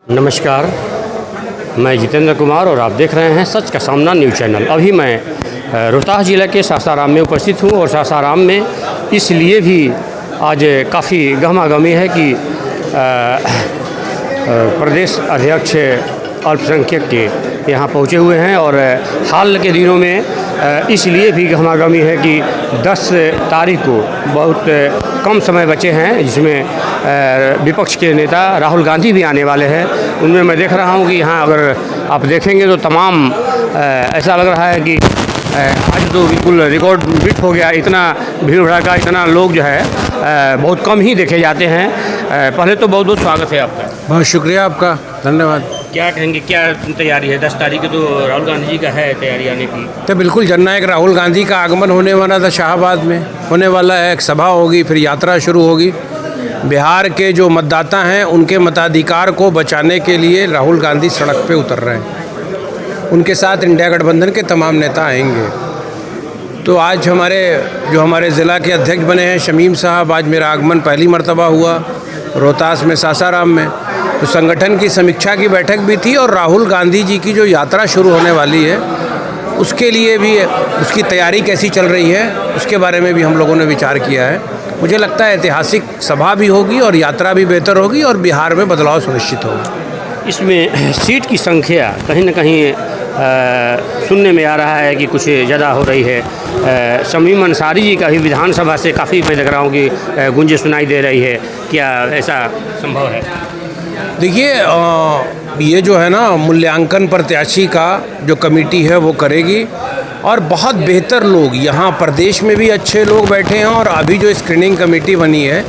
नमस्कार, मैं जितेंद्र कुमार और आप देख रहे हैं सच का सामना न्यूज़ चैनल। अभी मैं रोहतास ज़िले के सासाराम में उपस्थित हूँ और सासाराम में इसलिए भी आज काफ़ी गहमागहमी है कि प्रदेश अध्यक्ष अल्पसंख्यक के यहाँ पहुँचे हुए हैं और हाल के दिनों में इसलिए भी गहमागहमी है कि 10 तारीख को बहुत कम समय बचे हैं, जिसमें विपक्ष के नेता राहुल गांधी भी आने वाले हैं। उनमें मैं देख रहा हूँ कि यहाँ अगर आप देखेंगे तो तमाम ऐसा लग रहा है कि आज तो बिल्कुल रिकॉर्ड बीट हो गया। इतना भीड़ भड़का, इतना लोग जो है बहुत कम ही देखे जाते हैं। पहले तो बहुत बहुत स्वागत है आपका। बहुत शुक्रिया आपका, धन्यवाद। क्या कहेंगे, क्या तैयारी है? 10 तारीख को तो राहुल गांधी जी का है तैयारी आने की। तो बिल्कुल जननायक राहुल गांधी का आगमन होने वाला था, शाहबाद में होने वाला है। एक सभा होगी, फिर यात्रा शुरू होगी। बिहार के जो मतदाता हैं उनके मताधिकार को बचाने के लिए राहुल गांधी सड़क पे उतर रहे हैं। उनके साथ इंडिया गठबंधन के तमाम नेता आएंगे। तो आज हमारे ज़िला के अध्यक्ष बने हैं शमीम साहब, आज मेरा आगमन पहली मर्तबा हुआ रोहतास में, सासाराम में। तो संगठन की समीक्षा की बैठक भी थी और राहुल गांधी जी की जो यात्रा शुरू होने वाली है उसके लिए भी उसकी तैयारी कैसी चल रही है उसके बारे में भी हम लोगों ने विचार किया है। मुझे लगता है ऐतिहासिक सभा भी होगी और यात्रा भी बेहतर होगी और बिहार में बदलाव सुनिश्चित होगा। इसमें सीट की संख्या कहीं न कहीं सुनने में आ रहा है कि कुछ ज़्यादा हो रही है। शमीम अंसारी जी का भी विधानसभा से काफ़ी मैं देख रहा हूँ कि गूंजें सुनाई दे रही है। क्या ऐसा संभव है? देखिए, ये जो है ना, मूल्यांकन प्रत्याशी का जो कमेटी है वो करेगी और बहुत बेहतर लोग यहाँ प्रदेश में भी अच्छे लोग बैठे हैं। और अभी जो स्क्रीनिंग कमेटी बनी है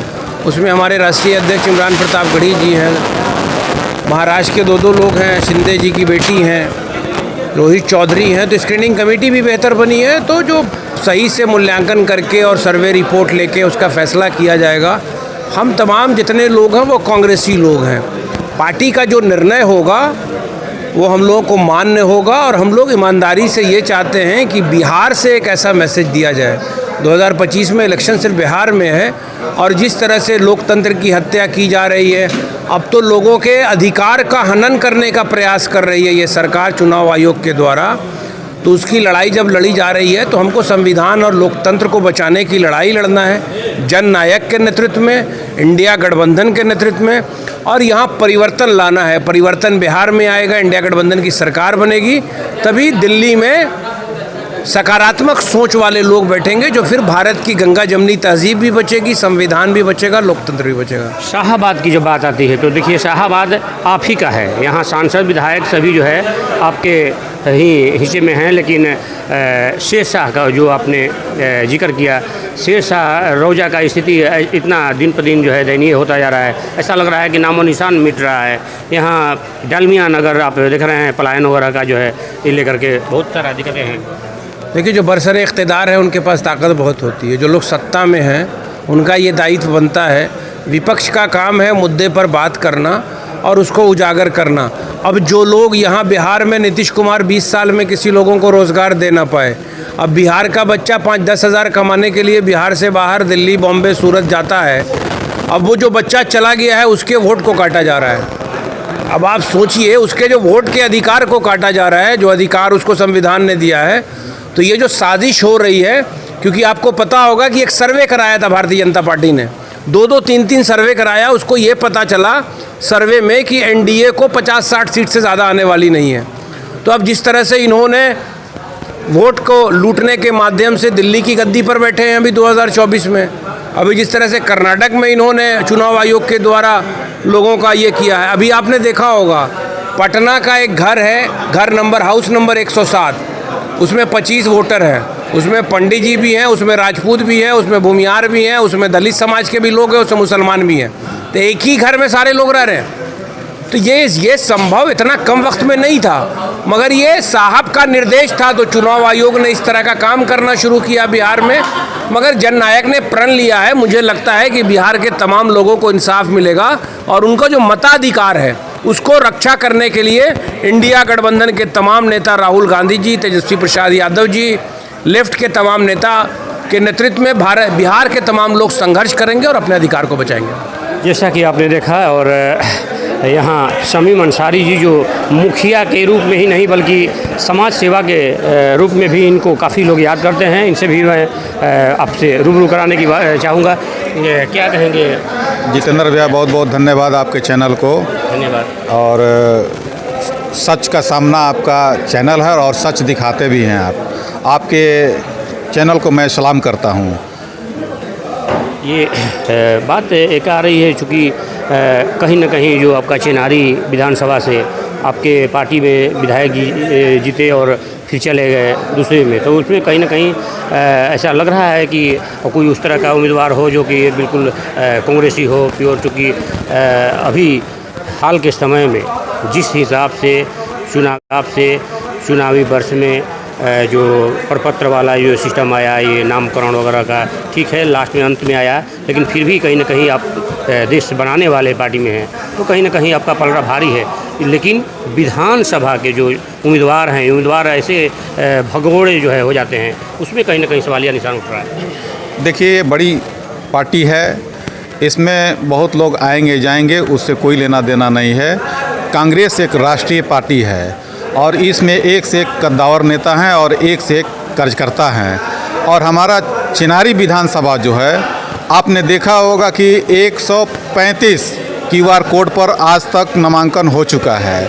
उसमें हमारे राष्ट्रीय अध्यक्ष इमरान प्रतापगढ़ी जी हैं, महाराष्ट्र के 2 लोग हैं, शिंदे जी की बेटी हैं, रोहित चौधरी हैं। तो स्क्रीनिंग कमेटी भी बेहतर बनी है। तो जो सही से मूल्यांकन करके और सर्वे रिपोर्ट लेके उसका फैसला किया जाएगा। हम तमाम जितने लोग हैं वो कांग्रेसी लोग हैं। पार्टी का जो निर्णय होगा वो हम लोगों को मान्य होगा और हम लोग ईमानदारी से ये चाहते हैं कि बिहार से एक ऐसा मैसेज दिया जाए। 2025 में इलेक्शन सिर्फ बिहार में है और जिस तरह से लोकतंत्र की हत्या की जा रही है, अब तो लोगों के अधिकार का हनन करने का प्रयास कर रही है ये सरकार चुनाव आयोग के द्वारा। तो उसकी लड़ाई जब लड़ी जा रही है तो हमको संविधान और लोकतंत्र को बचाने की लड़ाई लड़ना है, जननायक के नेतृत्व में, इंडिया गठबंधन के नेतृत्व में। और यहाँ परिवर्तन लाना है। परिवर्तन बिहार में आएगा, इंडिया गठबंधन की सरकार बनेगी, तभी दिल्ली में सकारात्मक सोच वाले लोग बैठेंगे, जो फिर भारत की गंगा जमनी तहजीब भी बचेगी, संविधान भी बचेगा, लोकतंत्र भी बचेगा। शाहबाद की जब बात आती है तो देखिए, शाहबाद आप ही का है। यहाँ सांसद विधायक सभी जो है आपके ही हिस्से में हैं, लेकिन शेर शाह का जो आपने जिक्र किया, शेर शाह रौजा का स्थिति इतना दिन पर दिन जो है दयनीय होता जा रहा है। ऐसा लग रहा है कि नामो निशान मिट रहा है। यहाँ डालमिया नगर आप देख रहे हैं, पलायन वगैरह का जो है ये लेकर के बहुत सारा दिक्कतें हैं। देखिए, जो बरसरे इख्तिदार है उनके पास ताकत बहुत होती है। जो लोग सत्ता में हैं उनका ये दायित्व बनता है। विपक्ष का काम है मुद्दे पर बात करना और उसको उजागर करना। अब जो लोग यहाँ बिहार में, नीतीश कुमार 20 साल में किसी लोगों को रोज़गार दे ना पाए, अब बिहार का बच्चा 5-10 हज़ार कमाने के लिए बिहार से बाहर दिल्ली, बॉम्बे, सूरत जाता है। अब वो जो बच्चा चला गया है उसके वोट को काटा जा रहा है। अब आप सोचिए, उसके जो वोट के अधिकार को काटा जा रहा है, जो अधिकार उसको संविधान ने दिया है। तो ये जो साजिश हो रही है, क्योंकि आपको पता होगा कि एक सर्वे कराया था भारतीय जनता पार्टी ने, 2-2, 3-3 सर्वे कराया। उसको ये पता चला सर्वे में कि एनडीए को 50-60 सीट से ज़्यादा आने वाली नहीं है। तो अब जिस तरह से इन्होंने वोट को लूटने के माध्यम से दिल्ली की गद्दी पर बैठे हैं अभी 2024 में, अभी जिस तरह से कर्नाटक में इन्होंने चुनाव आयोग के द्वारा लोगों का ये किया है। अभी आपने देखा होगा, पटना का एक घर है, घर नंबर, हाउस नंबर 107, उसमें 25 वोटर हैं। उसमें पंडित जी भी हैं, उसमें राजपूत भी हैं, उसमें भूमियार भी हैं, उसमें दलित समाज के भी लोग हैं, उसमें मुसलमान भी हैं। तो एक ही घर में सारे लोग रह रहे हैं। तो ये संभव इतना कम वक्त में नहीं था, मगर ये साहब का निर्देश था। तो चुनाव आयोग ने इस तरह का काम करना शुरू किया बिहार में, मगर जननायक ने प्रण लिया है। मुझे लगता है कि बिहार के तमाम लोगों को इंसाफ मिलेगा और उनका जो मताधिकार है उसको रक्षा करने के लिए इंडिया गठबंधन के तमाम नेता, राहुल गांधी जी, तेजस्वी प्रसाद यादव जी, लेफ्ट के तमाम नेता के नेतृत्व में बिहार के तमाम लोग संघर्ष करेंगे और अपने अधिकार को बचाएंगे। जैसा कि आपने देखा और यहाँ शमीम अंसारी जी जो मुखिया के रूप में ही नहीं बल्कि समाज सेवा के रूप में भी इनको काफ़ी लोग याद करते हैं। इनसे भी मैं आपसे रूबरू कराने की चाहूँगा। क्या कहेंगे? जितेंद्र भैया, बहुत बहुत धन्यवाद आपके चैनल को। धन्यवाद। और सच का सामना आपका चैनल है और सच दिखाते भी हैं आप। आपके चैनल को मैं सलाम करता हूँ। ये बात एक आ रही है, चूँकि कहीं न कहीं जो आपका चिनारी विधानसभा से आपके पार्टी में विधायक जीते और फिर चले गए दूसरे में, तो उसमें कहीं न कहीं ऐसा लग रहा है कि कोई उस तरह का उम्मीदवार हो जो कि बिल्कुल कांग्रेसी हो प्योर। चूँकि अभी हाल के समय में जिस हिसाब से चुनावी वर्ष में जो प्रपत्र वाला जो सिस्टम आया, ये नामकरण वगैरह का, ठीक है लास्ट में अंत में आया, लेकिन फिर भी कहीं ना कहीं आप देश बनाने वाले पार्टी में हैं, तो कहीं ना कहीं आपका पलड़ा भारी है। लेकिन विधानसभा के जो उम्मीदवार ऐसे भगोड़े जो है हो जाते हैं, उसमें कहीं ना कहीं सवालिया निशान उठ रहा है। देखिए, ये बड़ी पार्टी है, इसमें बहुत लोग आएंगे जाएंगे, उससे कोई लेना देना नहीं है। कांग्रेस एक राष्ट्रीय पार्टी है और इसमें एक से एक कद्दावर नेता हैं और एक से एक कार्यकर्ता हैं। और हमारा चिनारी विधानसभा जो है, आपने देखा होगा कि 135 QR कोड पर आज तक नामांकन हो चुका है।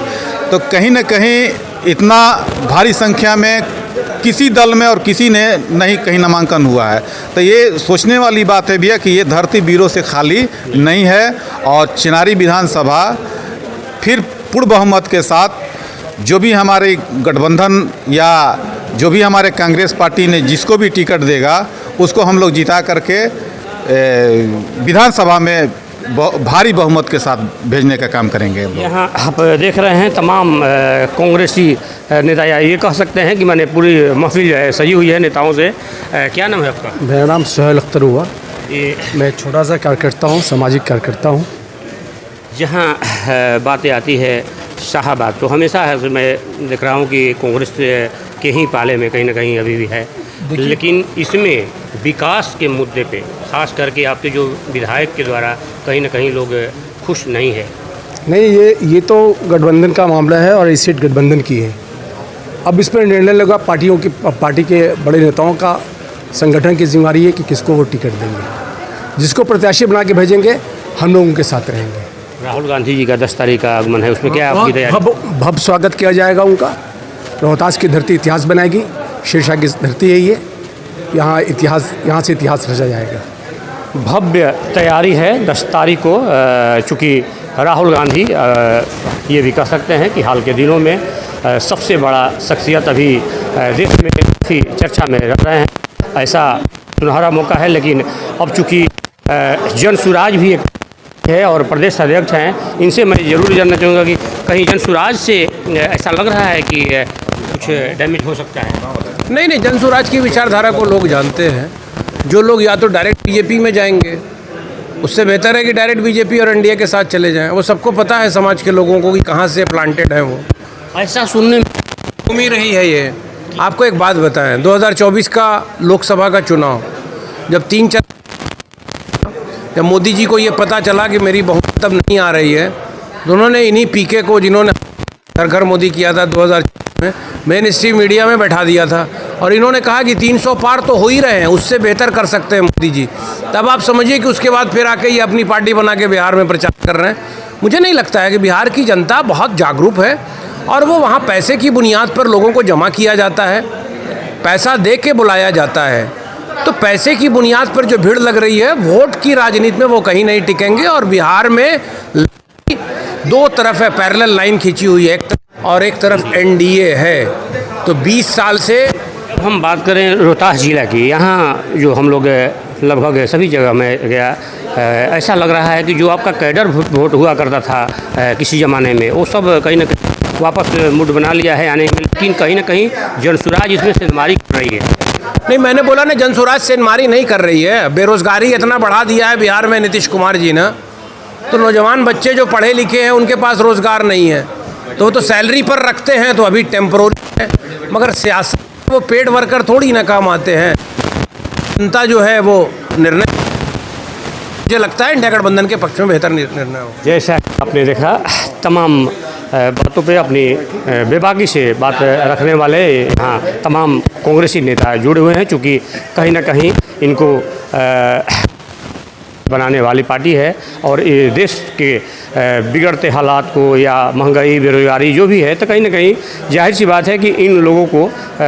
तो कहीं न कहीं इतना भारी संख्या में किसी दल में और किसी ने नहीं कहीं नामांकन हुआ है। तो ये सोचने वाली बात है भैया कि ये धरती वीरों से खाली नहीं है। और चिनारी विधानसभा फिर पूर्ण बहुमत के साथ जो भी हमारे गठबंधन या जो भी हमारे कांग्रेस पार्टी ने जिसको भी टिकट देगा, उसको हम लोग जिता करके विधानसभा में भारी बहुमत के साथ भेजने का काम करेंगे। यहाँ आप देख रहे हैं तमाम कांग्रेसी नेता, या ये कह सकते हैं कि मैंने पूरी महफिल जो है सजी हुई है नेताओं से। क्या नाम है आपका? मेरा नाम सुहेल अख्तर हुआ। मैं एक छोटा सा कार्यकर्ता हूँ, सामाजिक कार्यकर्ता हूँ। जहाँ बातें आती है शाहबाद, तो हमेशा मैं देख रहा हूँ कि कांग्रेस के ही पाले में कहीं ना कहीं अभी भी है, लेकिन इसमें विकास के मुद्दे पे खास करके आपके जो विधायक के द्वारा कहीं ना कहीं लोग खुश नहीं है। नहीं, ये तो गठबंधन का मामला है और ये सीट गठबंधन की है। अब इस पर निर्णय लगा पार्टी के बड़े नेताओं का, संगठन की जिम्मेदारी है कि किसको वो टिकट देंगे। जिसको प्रत्याशी बना के भेजेंगे, हम लोग उनके साथ रहेंगे। राहुल गांधी जी का 10 तारीख का आगमन है, उसमें क्या आपकी तैयारी? भव्य स्वागत किया जाएगा उनका। रोहतास की धरती इतिहास बनाएगी, शेरशाह की धरती है ये, यहाँ से इतिहास रचा जाएगा। भव्य तैयारी है 10 तारीख को। चूँकि राहुल गांधी ये भी कह सकते हैं कि हाल के दिनों में सबसे बड़ा शख्सियत अभी देश में काफ़ी चर्चा में रह रहे हैं, ऐसा सुनहरा मौका है। लेकिन अब चूँकि जनसुराज भी एक है और प्रदेश अध्यक्ष हैं, इनसे मैं ज़रूर जानना चाहूँगा कि कहीं जनसुराज से ऐसा लग रहा है कि कुछ डैमेज हो सकता है? नहीं, जनसुराज की विचारधारा को लोग जानते हैं। जो लोग या तो डायरेक्ट बीजेपी में जाएंगे, उससे बेहतर है कि डायरेक्ट बीजेपी और एनडीए के साथ चले जाएं। वो सबको पता है समाज के लोगों को कि कहाँ से प्लांटेड हैं वो। ऐसा सुनने में घूम ही रही है ये। आपको एक बात बताएं, 2024 का लोकसभा का चुनाव जब मोदी जी को ये पता चला कि मेरी बहुमत तब नहीं आ रही है, तो उन्होंने इन्हीं पीके को, जिन्होंने घर घर मोदी किया था 2004 में, मेन स्ट्रीम मीडिया में बैठा दिया था और इन्होंने कहा कि 300 पार तो हो ही रहे हैं, उससे बेहतर कर सकते हैं मोदी जी। तब आप समझिए कि उसके बाद फिर आके ये अपनी पार्टी बना के बिहार में प्रचार कर रहे हैं। मुझे नहीं लगता है कि बिहार की जनता बहुत जागरूक है और वो वहाँ पैसे की बुनियाद पर लोगों को जमा किया जाता है, पैसा दे के बुलाया जाता है। तो पैसे की बुनियाद पर जो भीड़ लग रही है, वोट की राजनीति में वो कहीं नहीं टिकेंगे। और बिहार में दो तरफ है, पैरेलल लाइन खींची हुई है, और एक तरफ एनडीए है। तो 20 साल से हम बात करें रोहतास जिला की, यहाँ जो हम लोग लगभग सभी जगह में गया, ऐसा लग रहा है कि जो आपका कैडर वोट हुआ करता था किसी ज़माने में, वो सब कहीं ना कहीं वापस मूड बना लिया है आने में। लेकिन कहीं ना कहीं जनसुराज इसमें सेंधमारी कर रही है। नहीं, मैंने बोला ना, जनसुराज सेंधमारी नहीं कर रही है। बेरोजगारी इतना बढ़ा दिया है बिहार में नीतीश कुमार जी ने, तो नौजवान बच्चे जो पढ़े लिखे हैं उनके पास रोज़गार नहीं है, तो वो तो सैलरी पर रखते हैं, तो अभी टेम्पोररी है। मगर सियासत वो पेड वर्कर थोड़ी ना काम आते हैं। जनता जो है वो निर्णय मुझे लगता है इंडिया गठबंधन के पक्ष में बेहतर निर्णय हो। जैसा आपने देखा, तमाम बातों पे अपनी बेबाकी से बात रखने वाले यहाँ तमाम कांग्रेसी नेता जुड़े हुए हैं, चूँकि कहीं ना कहीं इनको बनाने वाली पार्टी है और ये देश के बिगड़ते हालात को या महंगाई, बेरोजगारी जो भी है, तो कहीं ना कहीं जाहिर सी बात है कि इन लोगों को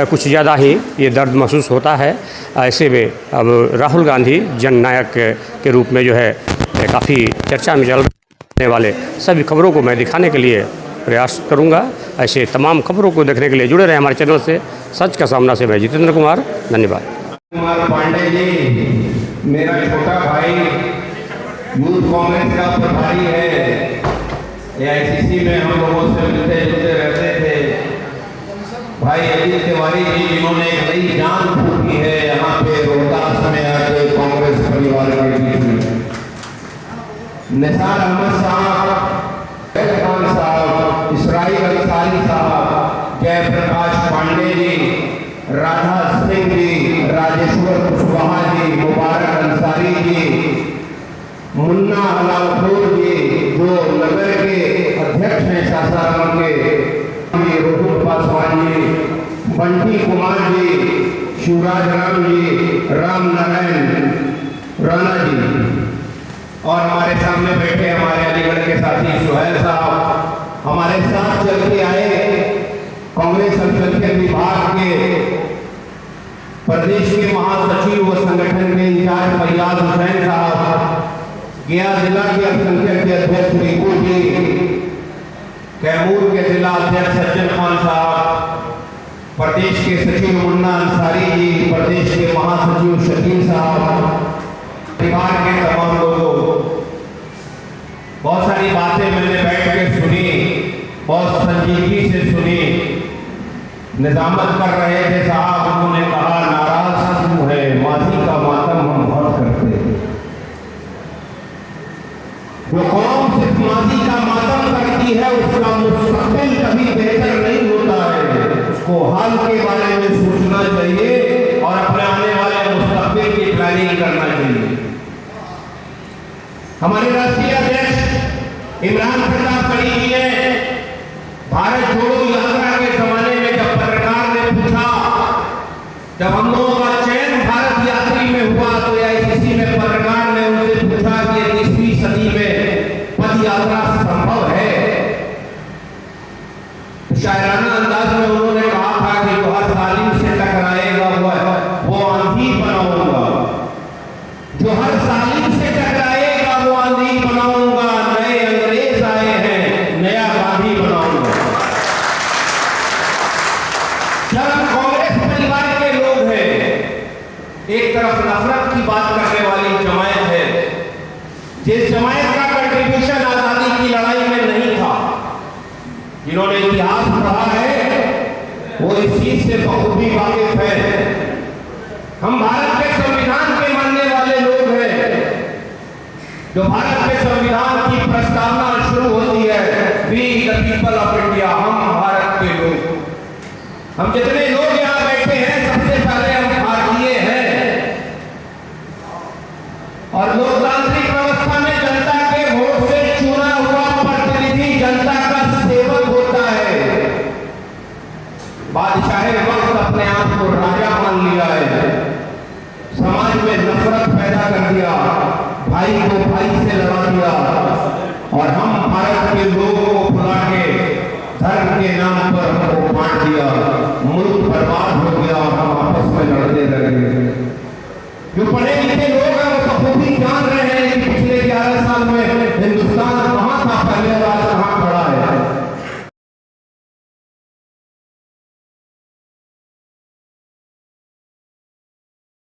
कुछ ज़्यादा ही ये दर्द महसूस होता है। ऐसे में अब राहुल गांधी जननायक के रूप में जो है काफ़ी चर्चा में चलने वाले सभी खबरों को मैं दिखाने के लिए प्रयास करूंगा। ऐसे तमाम खबरों को देखने के लिए जुड़े रहे हमारे चैनल से। सच का सामना से मैं जितेंद्र कुमार, धन्यवाद। कुमार पांडे जी मेरा छोटा भाई यूथ कांग्रेस का प्रभारी है। AICC में हम लोगों से मिलते जुलते रहते थे। भाई अजीत तिवारी जी जिन्होंने एक नई जान फूकी है यहाँ पे रोहतास में आके कांग्रेस परिवार के बीच में। निसार अहमद साहब, खान साहब, इसराइल अंसारी साहब, जयप्रकाश पांडे जी, राधा सिंह जी, राजेश्वर कुशवाहा जी, मुबारक अंसारी जी, मुन्ना हलालपुर जी जो नगर के अध्यक्ष हैं सासाराम के, रोहित पासवान जी, बंटी कुमार जी, शिवराज राम जी, राम नारायण राणा जी, और हमारे सामने बैठे हमारे अलीगढ़ के साथी सुहेल साहब हमारे साथ चल के आए। कांग्रेस अल्पसंख्यक विभाग के प्रदेश के महासचिव व संगठन के इंचार्ज फैयाज हुसैन साहब, गया जिला के अल्पसंख्यक के अध्यक्ष रिकू जी, कैमूर के जिला अध्यक्ष सज्जन खान साहब, प्रदेश के सचिव मुन्ना अंसारी जी, प्रदेश के महासचिव शकील साहब, परिवार के तमाम लोगों, बहुत सारी बातें मैंने बैठ के सुनी, बहुत संजीदगी से सुनी। निजामत कर रहे थे साहब, उन्होंने कहा नाराज क्यों है, माजी का मातम हम बहुत करते हैं। जो कौम सिर्फ माजी का मातम करती है उसका मुस्तकबिल कभी बेहतर नहीं होता है। उसको हाल के बारे में सोचना चाहिए और अपने आने वाले मुस्तकबिल की प्लानिंग करना चाहिए। हमारे राष्ट्रीय अध्यक्ष इमरान प्रताप कड़ी जी ने भारत जोड़ो यात्रा के जमाने में जब पत्रकार ने पूछा, जब हम लोगों का चयन भारत यात्री में हुआ तो AICC में पत्रकार ने उनसे पूछा कि 21वीं सदी में पद यात्रा संभव है। शायराना अंदाज में उन्होंने कहा था कि जो हर सालिम से टकराएगा वो आंधी बनाऊंगा, जो हर सालिम से टकराएगा वो आंधी बनाऊंगा, नए अंग्रेज आए हैं नया गांधी बनाऊंगा। जब कांग्रेस परिवार के लोग हैं, एक तरफ नफरत की बात करने वाली जमायत है, जिस जमायत का कंट्रीब्यूशन आजादी की लड़ाई में नहीं था, जिन्होंने इतिहास पढ़ा है वो इस चीज से बखूबी वाकिफ है। हम भारत के संविधान के मानने वाले लोग हैं। जो भारत के संविधान की प्रस्तावना शुरू होती है, we the people of India, हम भारत के लोग, हम जितने लोग यहाँ बैठे हैं सबसे पहले हम भारतीय हैं। और लोकतांत्रिक व्यवस्था में जनता के वोट से चुना हुआ प्रतिनिधि जनता का सेवक होता है। बादशाह वक्त अपने आप को राजा मान लिया है, समाज में नफरत पैदा कर दिया, भाई को भाई से लड़ा दिया, और हम भारत के लोगों को भुला के धर्म के नाम पर हमको बांट दिया, मुल्क बर्बाद हो गया और